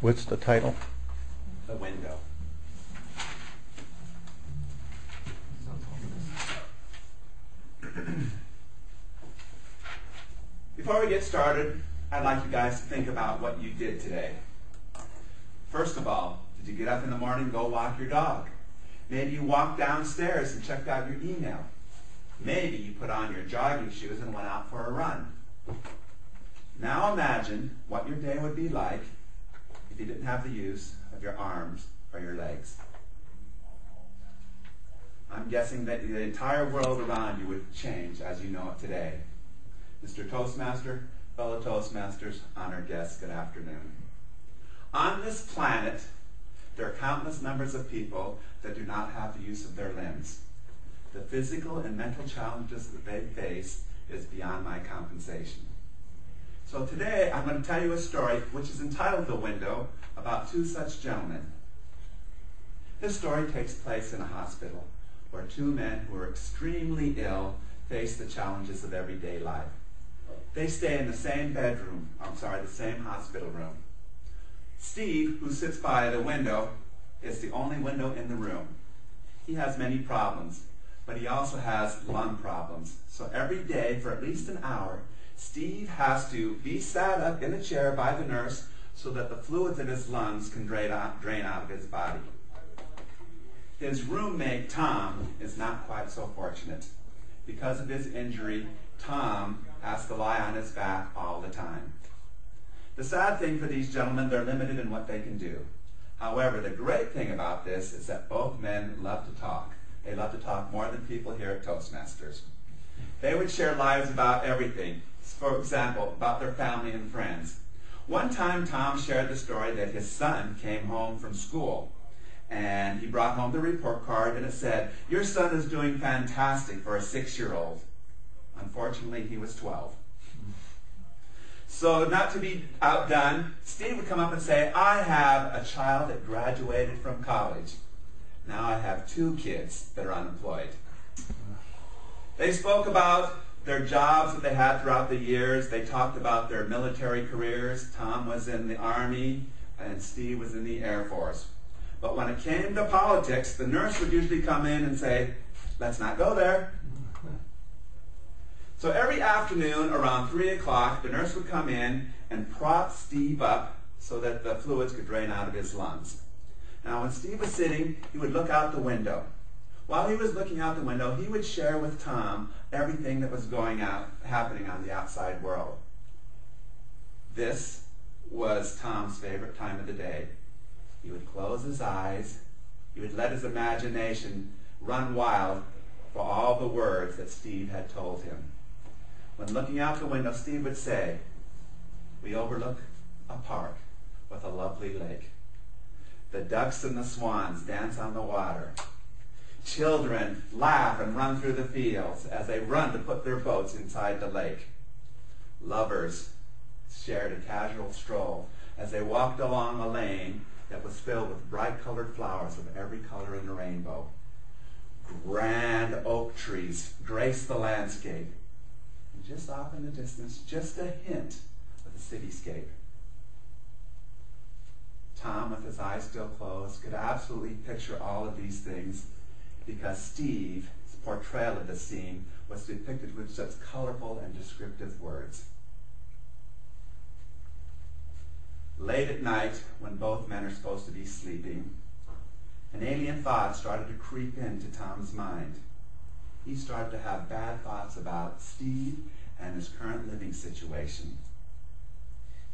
What's the title? The Window. Before we get started, I'd like you guys to think about what you did today. First of all, did you get up in the morning and go walk your dog? Maybe you walked downstairs and checked out your email. Maybe you put on your jogging shoes and went out for a run. Now imagine what your day would be like if you didn't have the use of your arms or your legs. I'm guessing that the entire world around you would change as you know it today. Mr. Toastmaster, fellow Toastmasters, honored guests, good afternoon. On this planet, there are countless numbers of people that do not have the use of their limbs. The physical and mental challenges that they face is beyond my compensation. So today I'm going to tell you a story which is entitled The Window, about two such gentlemen. This story takes place in a hospital where two men who are extremely ill face the challenges of everyday life. They stay in the same the same hospital room. Steve, who sits by the window, is the only window in the room. He has many problems, but he also has lung problems. So every day, for at least an hour, Steve has to be sat up in a chair by the nurse so that the fluids in his lungs can drain out of his body. His roommate, Tom, is not quite so fortunate. Because of his injury, Tom has to lie on his back all the time. The sad thing for these gentlemen, they're limited in what they can do. However, the great thing about this is that both men love to talk. They love to talk more than people here at Toastmasters. They would share lives about everything. For example, about their family and friends. One time, Tom shared the story that his son came home from school, and he brought home the report card, and it said, "Your son is doing fantastic for a 6-year-old. Unfortunately, he was 12. So, not to be outdone, Steve would come up and say, "I have a child that graduated from college. Now I have 2 kids that are unemployed." They spoke about their jobs that they had throughout the years. They talked about their military careers. Tom was in the Army, and Steve was in the Air Force. But when it came to politics, the nurse would usually come in and say, "Let's not go there." So every afternoon around 3 o'clock, the nurse would come in and prop Steve up so that the fluids could drain out of his lungs. Now when Steve was sitting, he would look out the window. While he was looking out the window, he would share with Tom everything that was happening on the outside world. This was Tom's favorite time of the day. He would close his eyes. He would let his imagination run wild for all the words that Steve had told him. When looking out the window, Steve would say, "We overlook a park with a lovely lake. The ducks and the swans dance on the water. Children laugh and run through the fields as they run to put their boats inside the lake. Lovers shared a casual stroll as they walked along a lane that was filled with bright-colored flowers of every color in the rainbow. Grand oak trees graced the landscape. And just off in the distance, just a hint of the cityscape." Tom, with his eyes still closed, could absolutely picture all of these things because Steve's portrayal of the scene was depicted with such colorful and descriptive words. Late at night, when both men are supposed to be sleeping, an alien thought started to creep into Tom's mind. He started to have bad thoughts about Steve and his current living situation.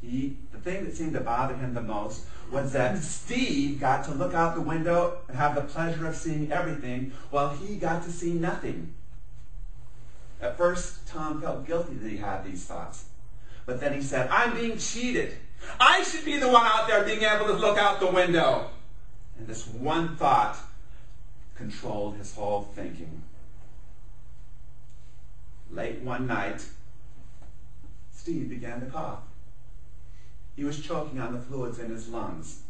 The thing that seemed to bother him the most was that Steve got to look out the window and have the pleasure of seeing everything while he got to see nothing. At first, Tom felt guilty that he had these thoughts. But then he said, "I'm being cheated. I should be the one out there being able to look out the window." And this one thought controlled his whole thinking. Late one night, Steve began to cough. He was choking on the fluids in his lungs.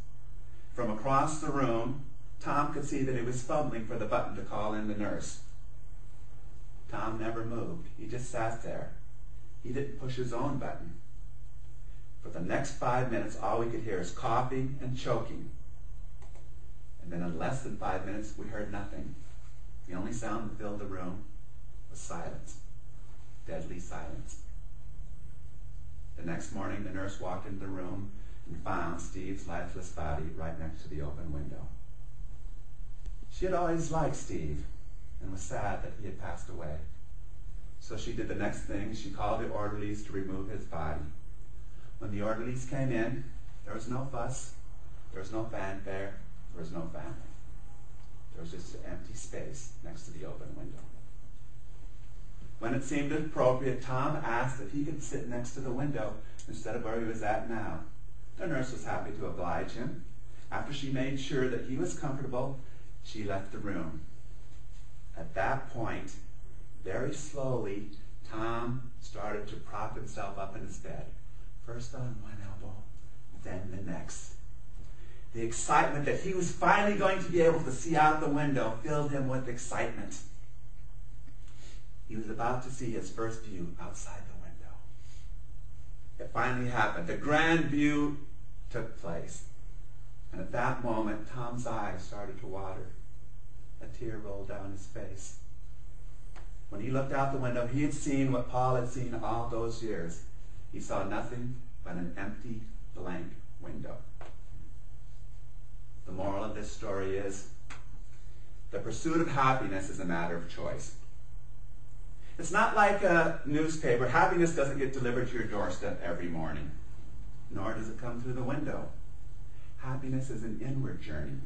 From across the room, Tom could see that he was fumbling for the button to call in the nurse. Tom never moved. He just sat there. He didn't push his own button. For the next 5 minutes, all we could hear is coughing and choking. And then in less than 5 minutes, we heard nothing. The only sound that filled the room was silence. Deadly silence. The next morning, the nurse walked into the room and found Steve's lifeless body right next to the open window. She had always liked Steve and was sad that he had passed away. So she did the next thing. She called the orderlies to remove his body. When the orderlies came in, there was no fuss, there was no fanfare, there was no family. There was just an empty space next to the open window. When it seemed appropriate, Tom asked if he could sit next to the window instead of where he was at now. The nurse was happy to oblige him. After she made sure that he was comfortable, she left the room. At that point, very slowly, Tom started to prop himself up in his bed. First on one elbow, then the next. The excitement that he was finally going to be able to see out the window filled him with excitement. He was about to see his first view outside the window. It finally happened. The grand view took place. And at that moment, Tom's eyes started to water. A tear rolled down his face. When he looked out the window, he had seen what Paul had seen all those years. He saw nothing but an empty, blank window. The moral of this story is, the pursuit of happiness is a matter of choice. It's not like a newspaper. Happiness doesn't get delivered to your doorstep every morning, nor does it come through the window. Happiness is an inward journey.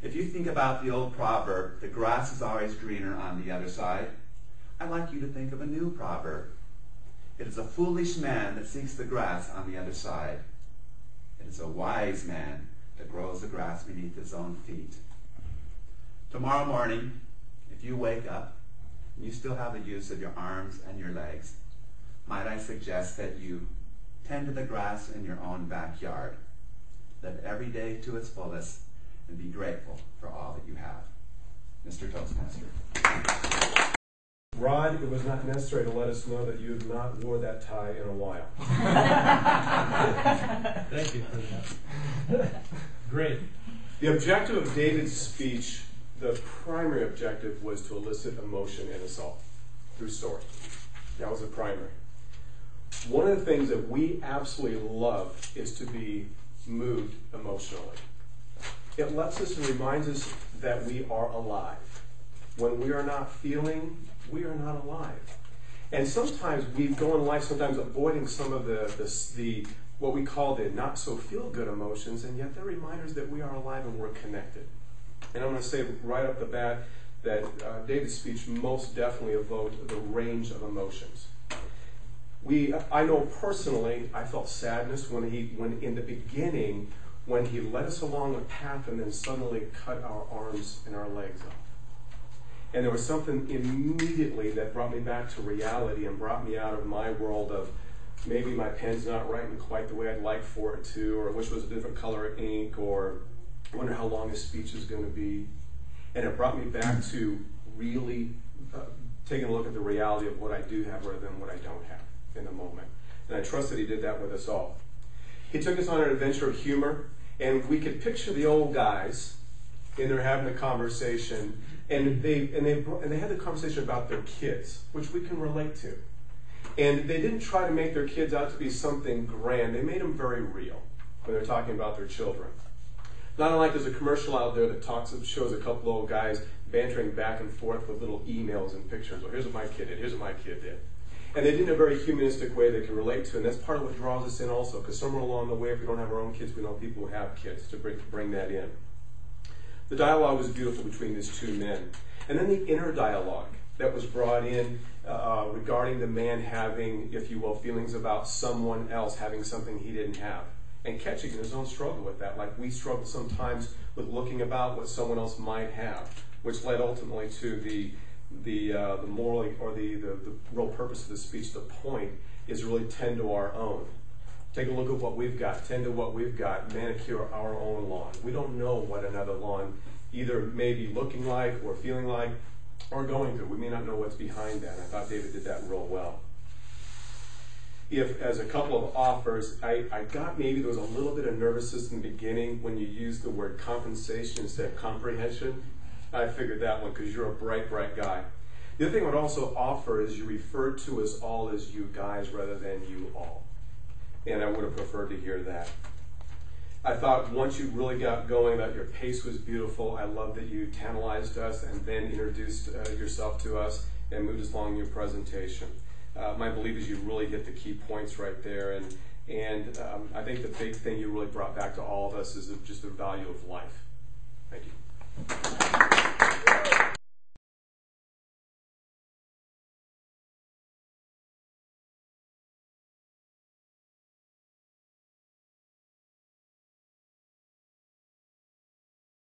If you think about the old proverb, the grass is always greener on the other side, I'd like you to think of a new proverb. It is a foolish man that seeks the grass on the other side. It is a wise man that grows the grass beneath his own feet. Tomorrow morning, if you wake up and you still have the use of your arms and your legs, might I suggest that you tend to the grass in your own backyard. Live every day to its fullest and be grateful for all that you have. Mr. Toastmaster. Rod, it was not necessary to let us know that you have not wore that tie in a while. Thank you for that. Great. The objective of David's speech, the primary objective, was to elicit emotion in us all through story. That was the primary. One of the things that we absolutely love is to be moved emotionally. It lets us and reminds us that we are alive. When we are not feeling, we are not alive. And sometimes we go in life sometimes avoiding some of the what we call the not so feel good emotions, and yet they're reminders that we are alive and we're connected. And I'm going to say right off the bat that David's speech most definitely evoked the range of emotions. I know personally, I felt sadness when in the beginning, when he led us along a path and then suddenly cut our arms and our legs off. And there was something immediately that brought me back to reality and brought me out of my world of maybe my pen's not writing quite the way I'd like for it to, or I wish it was a different color of ink, or I wonder how long his speech is going to be. And it brought me back to really taking a look at the reality of what I do have rather than what I don't have in the moment. And I trust that he did that with us all. He took us on an adventure of humor, and we could picture the old guys in there having a conversation, and they had the conversation about their kids, which we can relate to. And they didn't try to make their kids out to be something grand. They made them very real when they're talking about their children. Not unlike there's a commercial out there that shows a couple old guys bantering back and forth with little emails and pictures. Well, here's what my kid did. Here's what my kid did. And they did it in a very humanistic way they can relate to, and that's part of what draws us in also, because somewhere along the way, if we don't have our own kids, we know people who have kids to bring that in. The dialogue was beautiful between these two men. And then the inner dialogue that was brought in regarding the man having, if you will, feelings about someone else having something he didn't have, and catching his own struggle with that, like we struggle sometimes with looking about what someone else might have, which led ultimately to the moral, or the real purpose of the speech. The point is really tend to our own. Take a look at what we've got. Tend to what we've got. Manicure our own lawn. We don't know what another lawn either may be looking like or feeling like or going through. We may not know what's behind that. I thought David did that real well. if, as a couple of offers, I got maybe there was a little bit of nervousness in the beginning when you used the word compensation instead of comprehension. I figured that one because you're a bright, bright guy. The other thing I would also offer is you referred to us all as you guys rather than you all. And I would have preferred to hear that. I thought once you really got going that your pace was beautiful. I love that you tantalized us and then introduced yourself to us and moved us along in your presentation. My belief is you really hit the key points right there. And I think the big thing you really brought back to all of us is just the value of life.